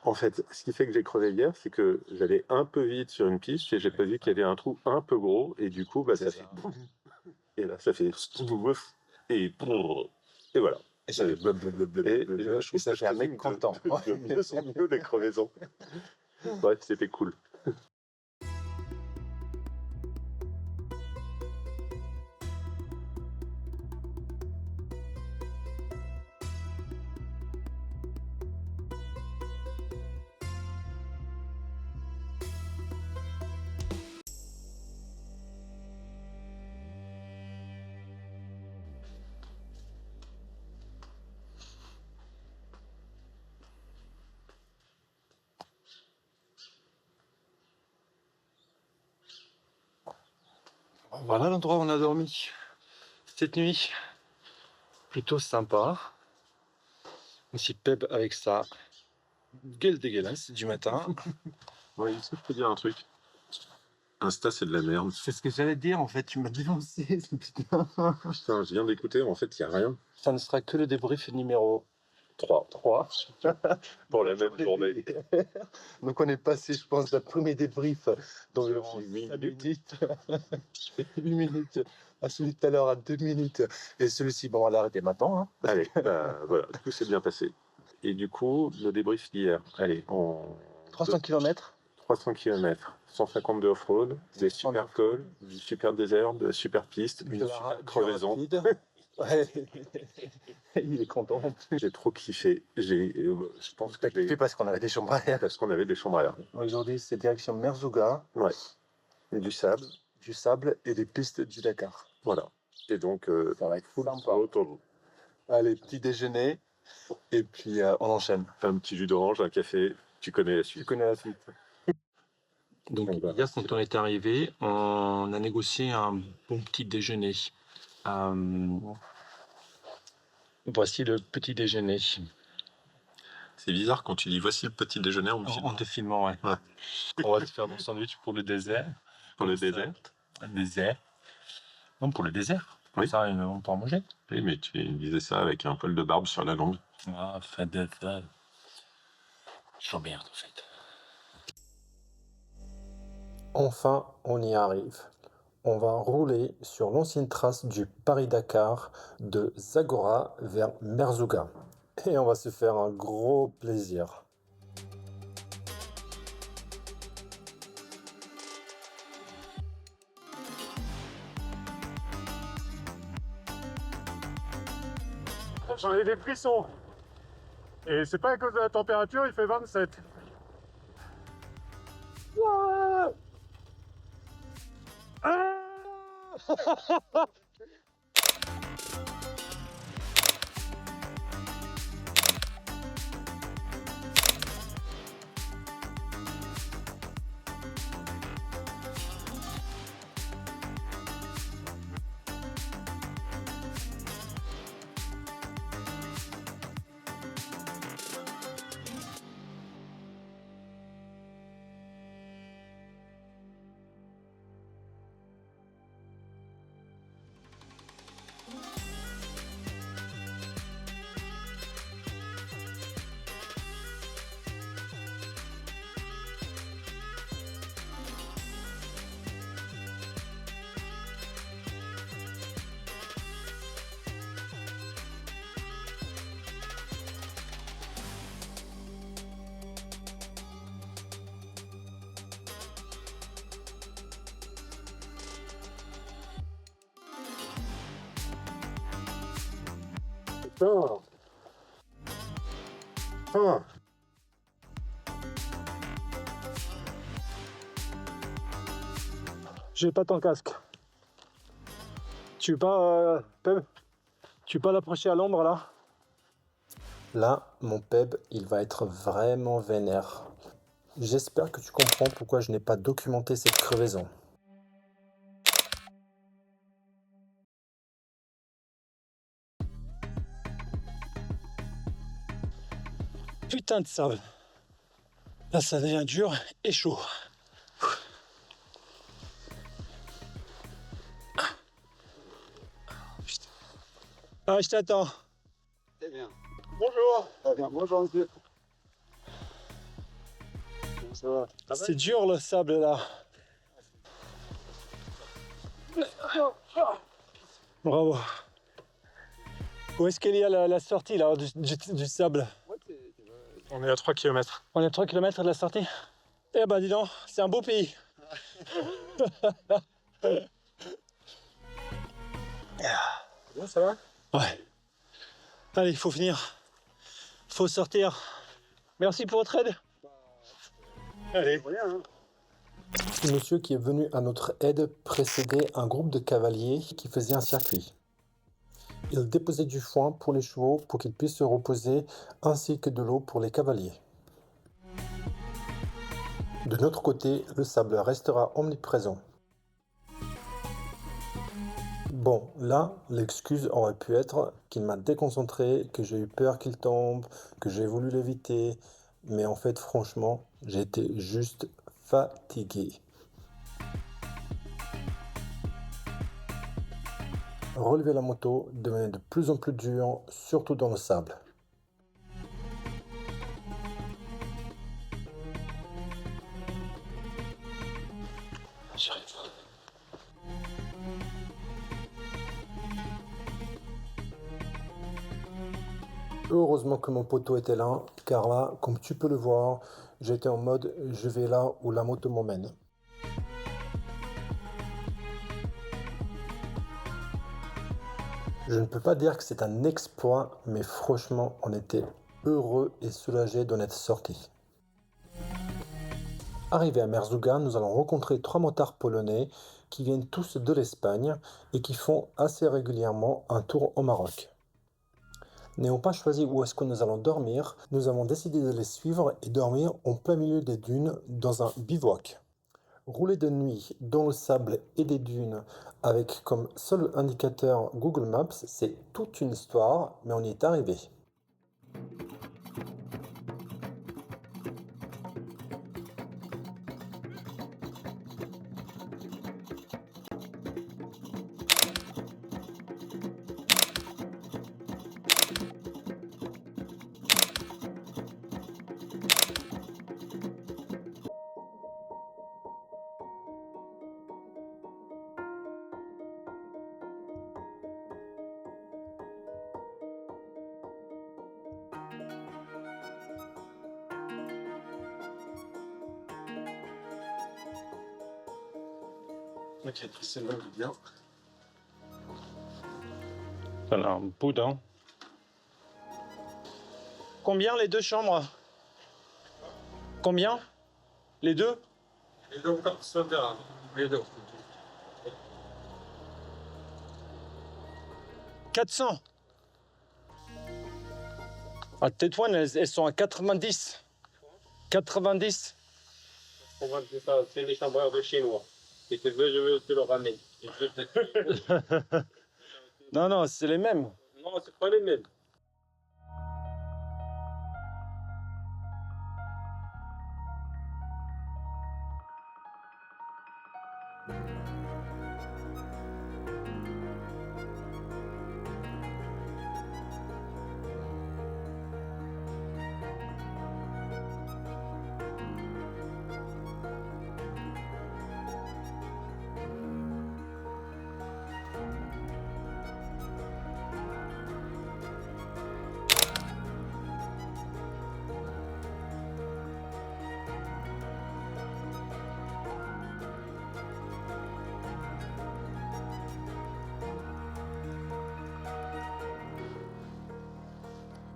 En fait, ce qui fait que j'ai crevé hier, c'est que j'allais un peu vite sur une piste et j'ai pas vu qu'il y avait un trou un peu gros et du coup, ça fait boum. Et là, ça fait et et voilà. Et ça fait Et je trouve ça que fait un mec content. de mieux en mieux les crevaisons. Bref, c'était cool. Voilà l'endroit où on a dormi cette nuit. Plutôt sympa. Aussi peb avec sa gueule dégueulasse du matin. Ouais, est-ce que je peux dire un truc? Insta, c'est de la merde. C'est ce que j'allais dire en fait, tu m'as dénoncé. Putain. Putain, je viens d'écouter, en fait, il n'y a rien. Ça ne sera que le débrief numéro 3. Pour la même journée. Donc on est passé, je pense, d'un premier débrief d'environ 8 5 minutes. 8 minutes à celui de tout à l'heure à 2 minutes. Et celui-ci, bon, on va l'arrêter maintenant. Hein. Allez, voilà, tout s'est bien passé. Et du coup, le débrief d'hier. Allez, 300 km. 300 km, 150 de off-road, des super cols, du super désert, de la super piste, une super crevaison. Ouais. Il est content. J'ai trop kiffé. Je pense que Kiffé parce qu'on avait des chambres à air. parce qu'on avait des chambres à air. Aujourd'hui, c'est direction Merzouga. Ouais. Et du sable. Du sable et des pistes du Dakar. Voilà. Et donc, ça va être full sympa. Autour. Allez, petit déjeuner. Et puis, on enchaîne. Un petit jus d'orange, un café. Tu connais la suite. Donc, hier, quand on est arrivé, on a négocié un bon petit déjeuner. Voici le petit déjeuner. C'est bizarre quand tu dis voici le petit déjeuner en En te filmant, ouais. On va te faire mon sandwich pour le désert. Pour le désert. Non, pour le désert. Oui. Ça, on peut en manger. Oui, mais tu disais ça avec un poil de barbe sur la langue. Ah, fait de ça. J'emmerde, en fait. Enfin, on y arrive. On va rouler sur l'ancienne trace du Paris-Dakar de Zagora vers Merzouga. Et on va se faire un gros plaisir. J'en ai des frissons. Et c'est pas à cause de la température, il fait 27. Ah ah Putain. Putain. J'ai pas ton casque. Tu veux pas, Peb? Tu veux pas l'approcher à l'ombre là? Là, mon Peb, il va être vraiment vénère. J'espère que tu comprends pourquoi je n'ai pas documenté cette crevaison. Putain de sable. Là, ça devient dur et chaud. Ah, je t'attends. Très bien. Bonjour. Très bien. Bonjour, monsieur. ça va. C'est dur le sable là. Bravo. Où est-ce qu'il y a la sortie là du sable? On est à 3 km. On est à 3 km de la sortie? Eh ben dis donc, c'est un beau pays. Bon, ça va? Ouais. Allez, il faut finir. Faut sortir. Merci pour votre aide. Allez. Le monsieur qui est venu à notre aide précédait un groupe de cavaliers qui faisait un circuit. Il déposait du foin pour les chevaux pour qu'ils puissent se reposer, ainsi que de l'eau pour les cavaliers. De notre côté, le sable restera omniprésent. Bon, là, l'excuse aurait pu être qu'il m'a déconcentré, que j'ai eu peur qu'il tombe, que j'ai voulu l'éviter, mais en fait, franchement, j'étais juste fatigué. Relever la moto devenait de plus en plus dur, surtout dans le sable. J'y arrive. Heureusement que mon poteau était là, car là, comme tu peux le voir, j'étais en mode je vais là où la moto m'emmène. Je ne peux pas dire que c'est un exploit, mais franchement, on était heureux et soulagés d'en être sortis. Arrivé à Merzouga, nous allons rencontrer 3 motards polonais qui viennent tous de l'Espagne et qui font assez régulièrement un tour au Maroc. N'ayant pas choisi où est-ce que nous allons dormir, nous avons décidé de les suivre et dormir en plein milieu des dunes dans un bivouac. Rouler de nuit dans le sable et des dunes avec comme seul indicateur Google Maps, c'est toute une histoire, mais on y est arrivé. Ok, c'est là, bien. Ça a un boudin. Combien les 2 chambres? Combien? Les 2? Les deux, les deux. 400. À Tétouan, elles sont à 90. 90. C'est les chambreurs de chez moi. Si tu veux, je veux te le ramener. Non, c'est les mêmes. Non, c'est pas les mêmes.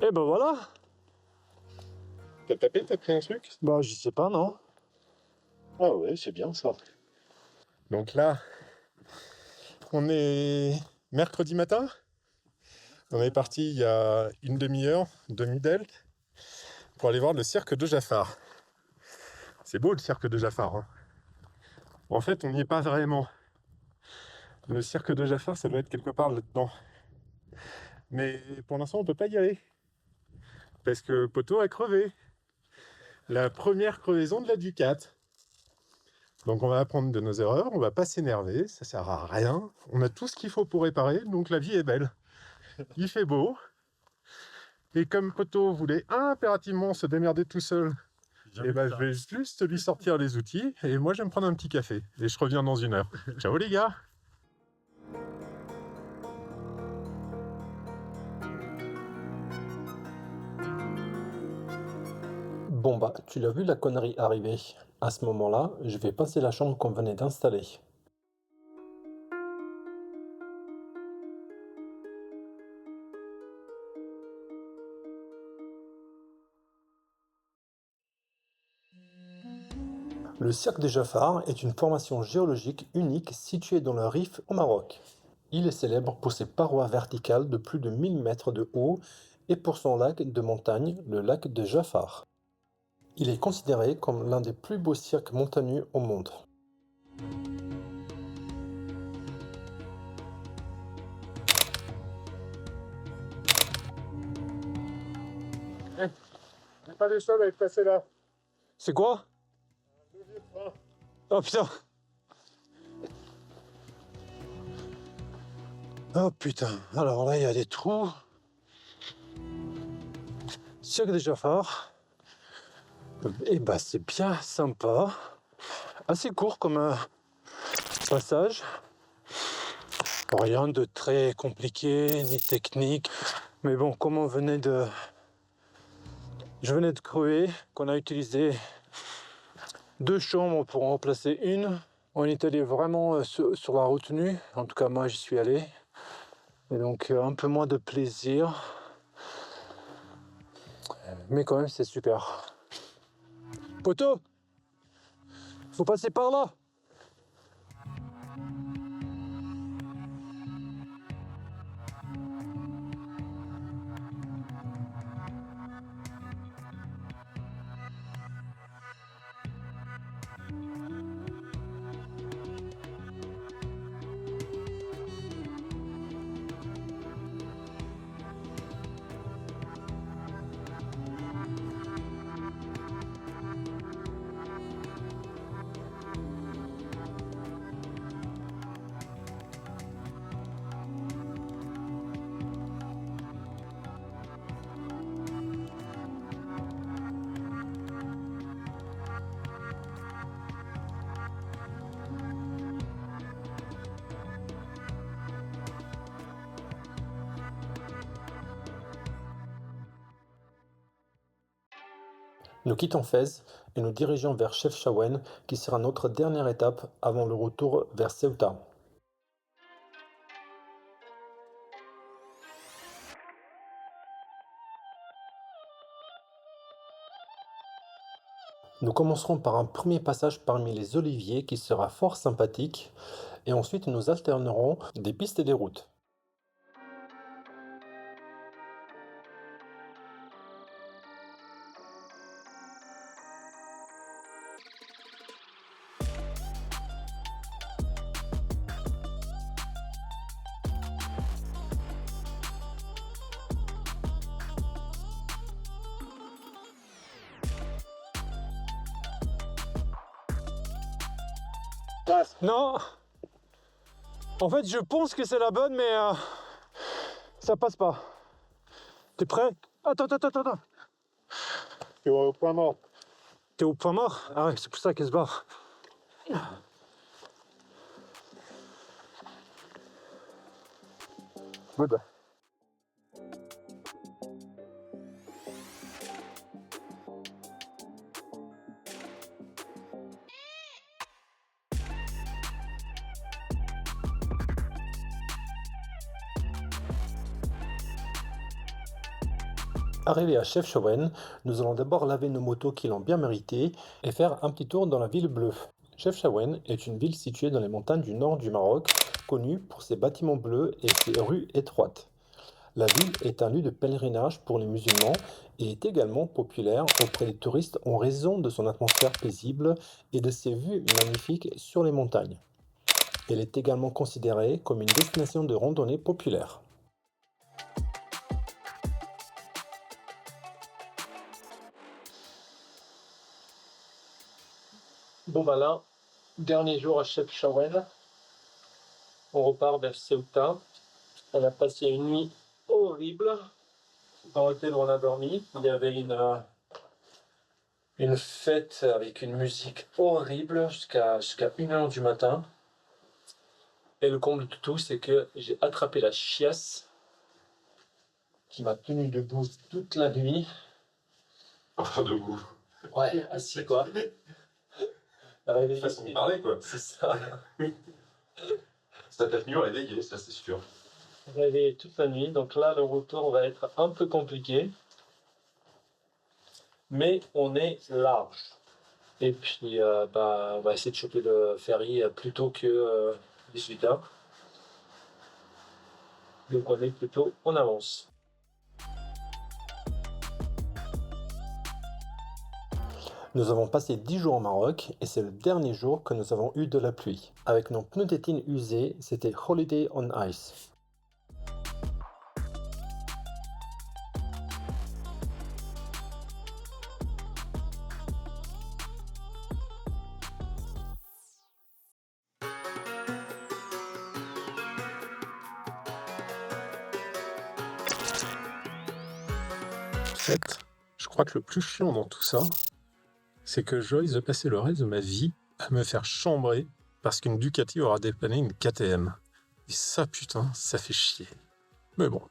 Eh ben voilà. T'as tapé, t'as pris un truc? Bah je sais pas, non. Ah ouais, c'est bien ça. Donc là, on est mercredi matin. On est parti il y a une demi-heure de Midelt pour aller voir le cirque de Jafar. C'est beau le cirque de Jafar, hein. En fait, on n'y est pas vraiment. Le cirque de Jafar, ça doit être quelque part là-dedans. Mais pour l'instant, on peut pas y aller. Parce que Poto a crevé. La première crevaison de la Ducat. Donc on va apprendre de nos erreurs, on va pas s'énerver, ça sert à rien. On a tout ce qu'il faut pour réparer, donc la vie est belle. Il fait beau. Et comme Poto voulait impérativement se démerder tout seul Et bah, je vais juste lui sortir les outils et moi, je vais me prendre un petit café. Et je reviens dans 1 heure. Ciao les gars! Bon bah, tu l'as vu la connerie arriver. À ce moment-là, je vais passer la chambre qu'on venait d'installer. Le cirque de Jafar est une formation géologique unique située dans le Rif au Maroc. Il est célèbre pour ses parois verticales de plus de 1000 mètres de haut et pour son lac de montagne, le lac de Jafar. Il est considéré comme l'un des plus beaux cirques montagneux au monde. J'ai pas le sol à être passé là. C'est quoi? Oh putain. Oh putain. Alors là, il y a des trous. Cirque de Jafar. Et bah, c'est bien sympa. Assez court comme passage. Rien de très compliqué ni technique. Mais bon, comme je venais de crever, qu'on a utilisé 2 chambres pour en remplacer une. On est allé vraiment sur la retenue. En tout cas, moi, j'y suis allé. Et donc, un peu moins de plaisir. Mais quand même, c'est super. Poto, faut passer par là. Nous quittons Fès et nous dirigeons vers Chefchaouen, qui sera notre dernière étape avant le retour vers Ceuta. Nous commencerons par un premier passage parmi les oliviers qui sera fort sympathique, et ensuite nous alternerons des pistes et des routes. Non. En fait, je pense que c'est la bonne, mais ça passe pas. T'es prêt? Attends. T'es au point mort. T'es au point mort? Ah ouais, c'est pour ça qu'elle se barre. Good. Arrivé à Chefchaouen, nous allons d'abord laver nos motos qui l'ont bien mérité et faire un petit tour dans la ville bleue. Chefchaouen est une ville située dans les montagnes du nord du Maroc, connue pour ses bâtiments bleus et ses rues étroites. La ville est un lieu de pèlerinage pour les musulmans et est également populaire auprès des touristes en raison de son atmosphère paisible et de ses vues magnifiques sur les montagnes. Elle est également considérée comme une destination de randonnée populaire. Bon bah là, dernier jour à Chefchaouen. On repart vers Ceuta. On a passé une nuit horrible dans l'hôtel où on a dormi. Il y avait une une fête avec une musique horrible jusqu'à 1h du matin. Et le comble de tout, c'est que j'ai attrapé la chiasse qui m'a tenu debout toute la nuit. Enfin, debout. Ouais, assis quoi. Réveillé. Façon de parler, quoi. C'est ça. Ça t'a tenu réveillé, ça c'est sûr. Réveillé toute la nuit. Donc là, le retour va être un peu compliqué. Mais on est large. Et puis, on va essayer de choper le ferry plus tôt que 18h. Donc on est plutôt en avance. Nous avons passé 10 jours au Maroc et c'est le dernier jour que nous avons eu de la pluie. Avec nos pneus tétines usés, c'était Holiday on Ice. En fait, je crois que le plus chiant dans tout ça, c'est que je risque de passer le reste de ma vie à me faire chambrer parce qu'une Ducati aura dépanné une KTM. Et ça, putain, ça fait chier. Mais bon.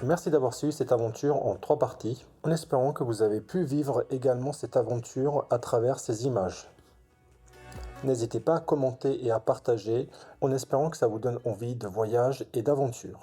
Merci d'avoir suivi cette aventure en 3 parties, en espérant que vous avez pu vivre également cette aventure à travers ces images. N'hésitez pas à commenter et à partager, en espérant que ça vous donne envie de voyage et d'aventure.